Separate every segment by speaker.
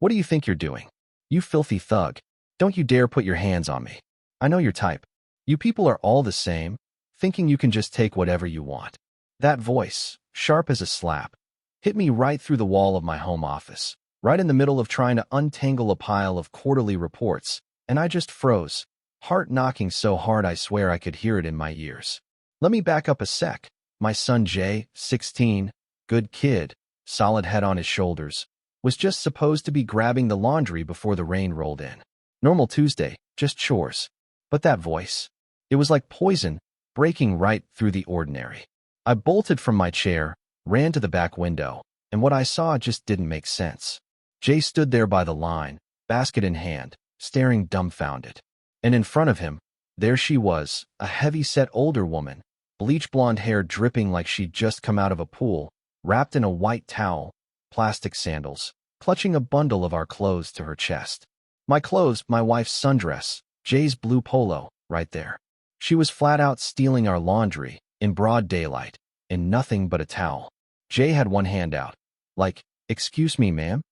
Speaker 1: What do you think you're doing? You filthy thug. Don't you dare put your hands on me. I know your type. You people are all the same, thinking you can just take whatever you want. That voice, sharp as a slap, hit me right through the wall of my home office, right in the middle of trying to untangle a pile of quarterly reports, and I just froze, heart knocking so hard I swear I could hear it in my ears. Let me back up a sec. My son Jay, 16, good kid, solid head on his shoulders, was just supposed to be grabbing the laundry before the rain rolled in. Normal Tuesday, just chores. But that voice, it was like poison, breaking right through the ordinary. I bolted from my chair, ran to the back window, and what I saw just didn't make sense. Jay stood there by the line, basket in hand, staring dumbfounded. And in front of him, there she was, a heavy-set older woman, bleach blonde hair dripping like she'd just come out of a pool, wrapped in a white towel, plastic sandals, clutching a bundle of our clothes to her chest. My clothes, my wife's sundress, Jay's blue polo, right there. She was flat out stealing our laundry, in broad daylight, in nothing but a towel. Jay had one hand out, like, "Excuse me, ma'am?"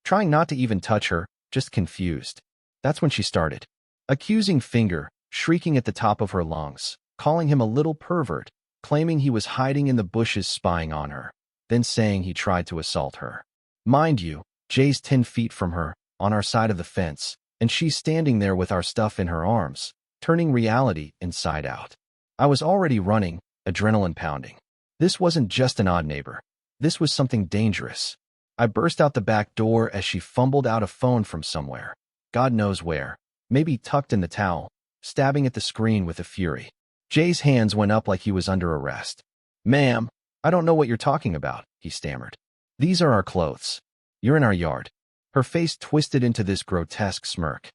Speaker 1: Trying not to even touch her, just confused. That's when she started. Accusing finger, shrieking at the top of her lungs, calling him a little pervert, claiming he was hiding in the bushes spying on her, then saying he tried to assault her. Mind you, Jay's 10 feet from her, on our side of the fence, and she's standing there with our stuff in her arms, turning reality inside out. I was already running, adrenaline pounding. This wasn't just an odd neighbor. This was something dangerous. I burst out the back door as she fumbled out a phone from somewhere. God knows where. Maybe tucked in the towel, stabbing at the screen with a fury. Jay's hands went up like he was under arrest. "Ma'am, I don't know what you're talking about," he stammered. "These are our clothes. You're in our yard." Her face twisted into this grotesque smirk.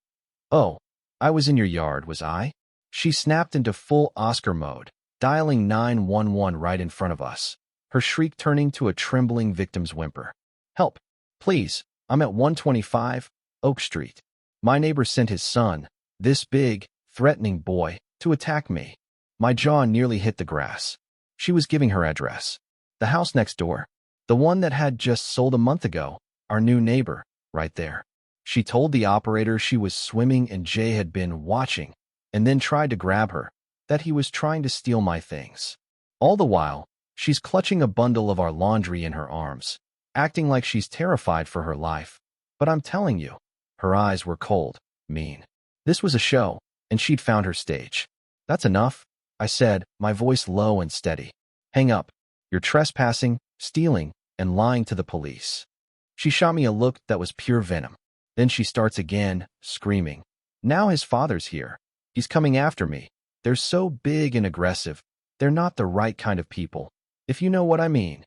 Speaker 1: "Oh, I was in your yard, was I?" She snapped into full Oscar mode, dialing 911 right in front of us, her shriek turning to a trembling victim's whimper. "Help, please, I'm at 125 Oak Street. My neighbor sent his son, this big, threatening boy, to attack me." My jaw nearly hit the grass. She was giving her address. The house next door, the one that had just sold a month ago, our new neighbor, right there. She told the operator she was swimming and Jay had been watching, and then tried to grab her, that he was trying to steal my things. All the while, she's clutching a bundle of our laundry in her arms, acting like she's terrified for her life. But I'm telling you, her eyes were cold, mean. This was a show, and she'd found her stage. "That's enough," I said, my voice low and steady. "Hang up. You're trespassing, stealing, and lying to the police." She shot me a look that was pure venom. Then she starts again, screaming. "Now his father's here. He's coming after me. They're so big and aggressive. They're not the right kind of people, if you know what I mean."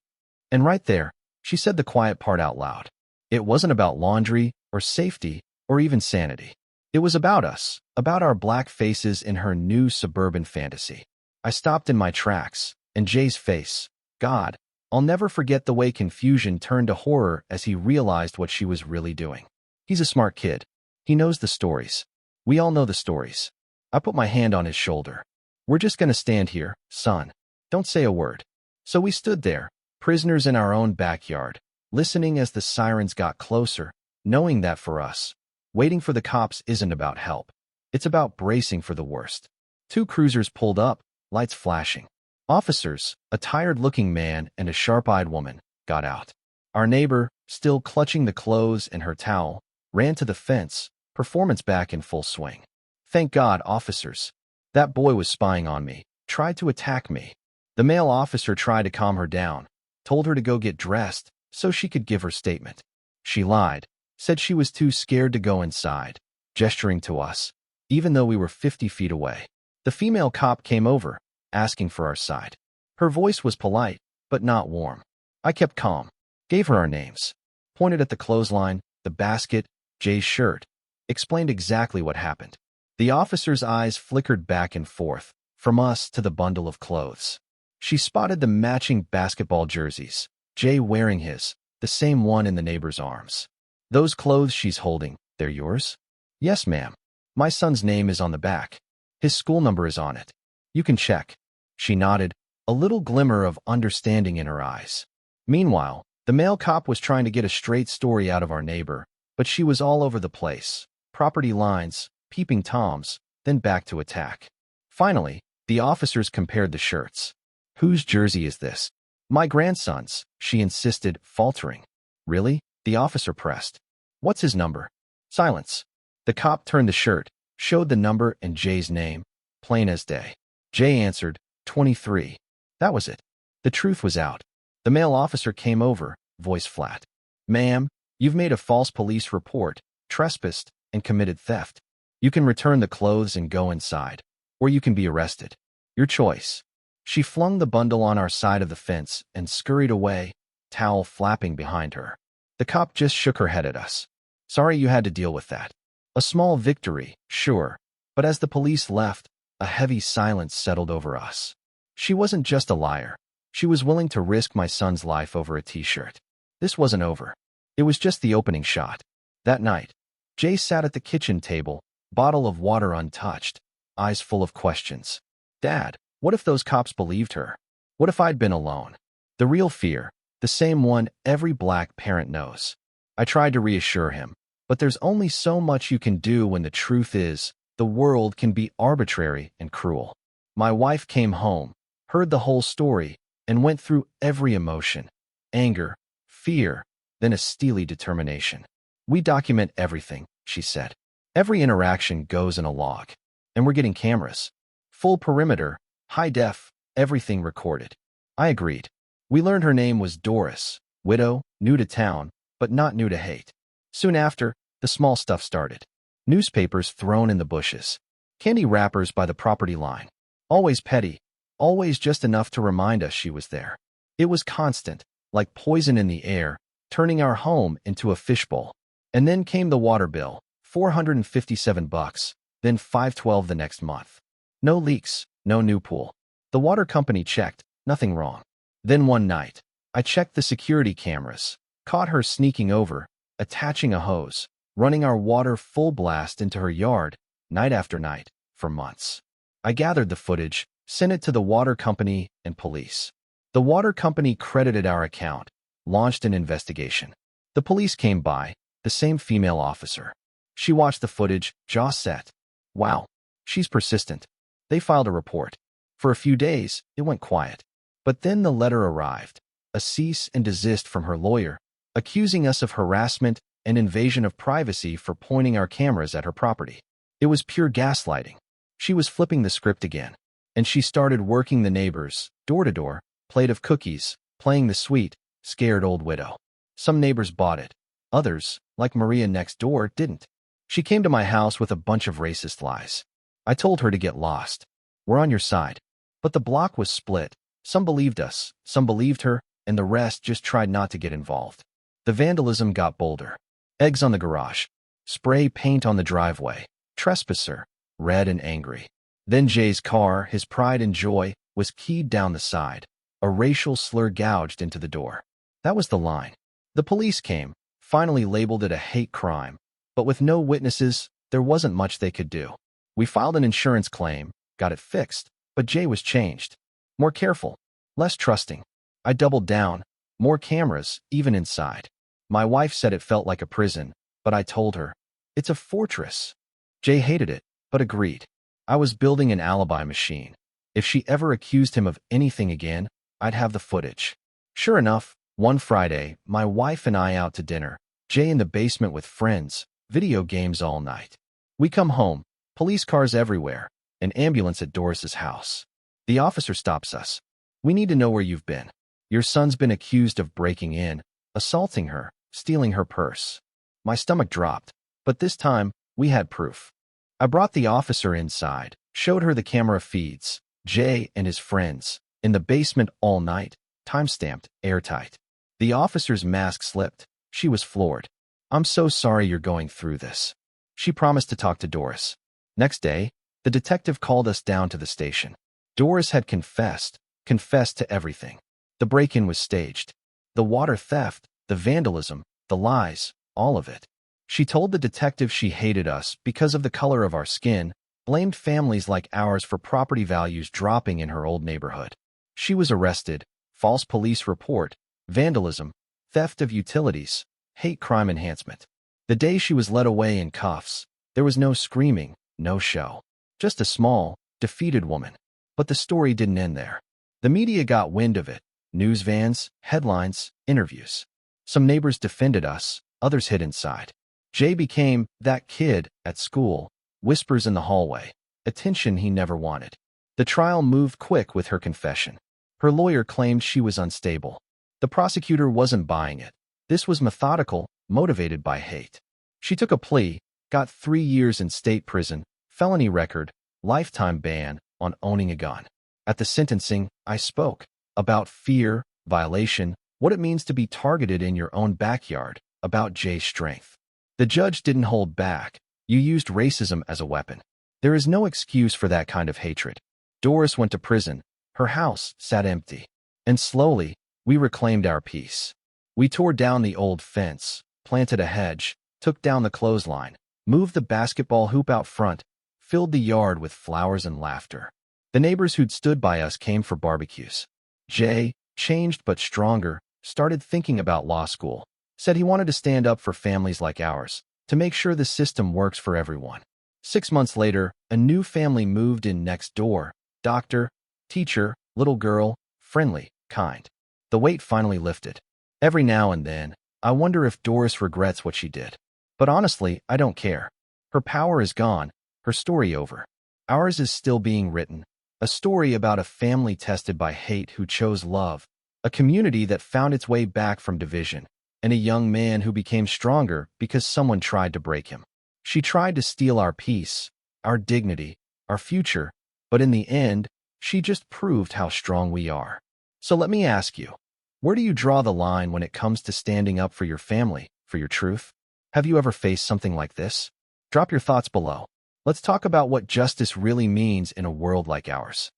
Speaker 1: And right there, she said the quiet part out loud. It wasn't about laundry, or safety, or even sanity. It was about us, about our black faces in her new suburban fantasy. I stopped in my tracks, and Jay's face, God, I'll never forget the way confusion turned to horror as he realized what she was really doing. He's a smart kid. He knows the stories. We all know the stories. I put my hand on his shoulder. "We're just gonna stand here, son. Don't say a word." So we stood there, prisoners in our own backyard, listening as the sirens got closer, knowing that for us, waiting for the cops isn't about help. It's about bracing for the worst. 2 cruisers pulled up, lights flashing. Officers, a tired-looking man and a sharp-eyed woman, got out. Our neighbor, still clutching the clothes and her towel, ran to the fence, performance back in full swing. Thank God, officers. That boy was spying on me, tried to attack me. The male officer tried to calm her down, told her to go get dressed so she could give her statement. She lied, said she was too scared to go inside, gesturing to us, even though we were 50 feet away. The female cop came over, asking for our side. Her voice was polite, but not warm. I kept calm, gave her our names, pointed at the clothesline, the basket, Jay's shirt, explained exactly what happened. The officer's eyes flickered back and forth, from us to the bundle of clothes. She spotted the matching basketball jerseys, Jay wearing his, the same one in the neighbor's arms. "Those clothes she's holding, they're yours?" "Yes, ma'am. My son's name is on the back. His school number is on it. You can check." She nodded, a little glimmer of understanding in her eyes. Meanwhile, the male cop was trying to get a straight story out of our neighbor, But she was all over the place. Property lines, peeping Toms, then back to attack. Finally, the officers compared the shirts. Whose jersey is this? My grandson's, she insisted, faltering. Really? The officer pressed. What's his number? Silence. The cop turned the shirt, showed the number and Jay's name, plain as day. Jay answered, 23. That was it. The truth was out. The male officer came over, voice flat. Ma'am, you've made a false police report, trespassed, and committed theft. You can return the clothes and go inside, or you can be arrested. Your choice. She flung the bundle on our side of the fence and scurried away, towel flapping behind her. The cop just shook her head at us. Sorry you had to deal with that. A small victory, sure, but as the police left, a heavy silence settled over us. She wasn't just a liar. She was willing to risk my son's life over a t-shirt. This wasn't over. It was just the opening shot. That night, Jay sat at the kitchen table, bottle of water untouched, eyes full of questions. Dad, what if those cops believed her? What if I'd been alone? The real fear, the same one every black parent knows. I tried to reassure him, but there's only so much you can do when the truth is, the world can be arbitrary and cruel. My wife came home, heard the whole story, and went through every emotion. Anger, fear, then a steely determination. We document everything, she said. Every interaction goes in a log. And we're getting cameras. Full perimeter, high def, everything recorded. I agreed. We learned her name was Doris, widow, new to town, but not new to hate. Soon after, the small stuff started. Newspapers thrown in the bushes. Candy wrappers by the property line. Always petty. Always just enough to remind us she was there. It was constant, like poison in the air, turning our home into a fishbowl. And then came the water bill, $457, then $512 the next month. No leaks, no new pool. The water company checked, nothing wrong. Then one night, I checked the security cameras, caught her sneaking over, attaching a hose, running our water full blast into her yard, night after night, for months. I gathered the footage, sent it to the water company and police. The water company credited our account, launched an investigation. The police came by, the same female officer. She watched the footage, jaw set. Wow, she's persistent. They filed a report. For a few days, it went quiet. But then the letter arrived, a cease and desist from her lawyer, accusing us of harassment and invasion of privacy for pointing our cameras at her property. It was pure gaslighting. She was flipping the script again, and she started working the neighbors, door to door, plate of cookies, playing the sweet, scared old widow. Some neighbors bought it. Others, like Maria next door, didn't. She came to my house with a bunch of racist lies. I told her to get lost. We're on your side. But the block was split. Some believed us, some believed her, and the rest just tried not to get involved. The vandalism got bolder. Eggs on the garage. Spray paint on the driveway. Trespasser. Red and angry. Then Jay's car, his pride and joy, was keyed down the side. A racial slur gouged into the door. That was the line. The police came, finally labeled it a hate crime. But with no witnesses, there wasn't much they could do. We filed an insurance claim, got it fixed, but Jay was changed. More careful, less trusting. I doubled down, more cameras, even inside. My wife said it felt like a prison, but I told her, it's a fortress. Jay hated it, but agreed. I was building an alibi machine. If she ever accused him of anything again, I'd have the footage. Sure enough, one Friday, my wife and I out to dinner, Jay in the basement with friends, video games all night. We come home, police cars everywhere, an ambulance at Doris's house. The officer stops us. We need to know where you've been. Your son's been accused of breaking in, assaulting her, stealing her purse. My stomach dropped, but this time, we had proof. I brought the officer inside, showed her the camera feeds, Jay and his friends, in the basement all night, time-stamped, airtight. The officer's mask slipped. She was floored. I'm so sorry you're going through this. She promised to talk to Doris. Next day, the detective called us down to the station. Doris had confessed to everything. The break-in was staged. The water theft, the vandalism, the lies, all of it. She told the detective she hated us because of the color of our skin, blamed families like ours for property values dropping in her old neighborhood. She was arrested, false police report, vandalism, theft of utilities, hate crime enhancement. The day she was led away in cuffs, there was no screaming, no show. Just a small, defeated woman. But the story didn't end there. The media got wind of it. News vans, headlines, interviews. Some neighbors defended us, others hid inside. Jay became that kid at school, whispers in the hallway, attention he never wanted. The trial moved quick with her confession. Her lawyer claimed she was unstable. The prosecutor wasn't buying it. This was methodical, motivated by hate. She took a plea, got 3 years in state prison, felony record, lifetime ban on owning a gun. At the sentencing, I spoke about fear, violation, what it means to be targeted in your own backyard, about Jay's strength. The judge didn't hold back. You used racism as a weapon. There is no excuse for that kind of hatred. Doris went to prison. Her house sat empty. And slowly, we reclaimed our peace. We tore down the old fence, planted a hedge, took down the clothesline, moved the basketball hoop out front, filled the yard with flowers and laughter. The neighbors who'd stood by us came for barbecues. Jay, changed but stronger, started thinking about law school. Said he wanted to stand up for families like ours, to make sure the system works for everyone. 6 months later, a new family moved in next door. Doctor, teacher, little girl, friendly, kind. The weight finally lifted. Every now and then, I wonder if Doris regrets what she did. But honestly, I don't care. Her power is gone, her story over. Ours is still being written. A story about a family tested by hate who chose love, a community that found its way back from division, and a young man who became stronger because someone tried to break him. She tried to steal our peace, our dignity, our future, but in the end, she just proved how strong we are. So let me ask you, where do you draw the line when it comes to standing up for your family, for your truth? Have you ever faced something like this? Drop your thoughts below. Let's talk about what justice really means in a world like ours.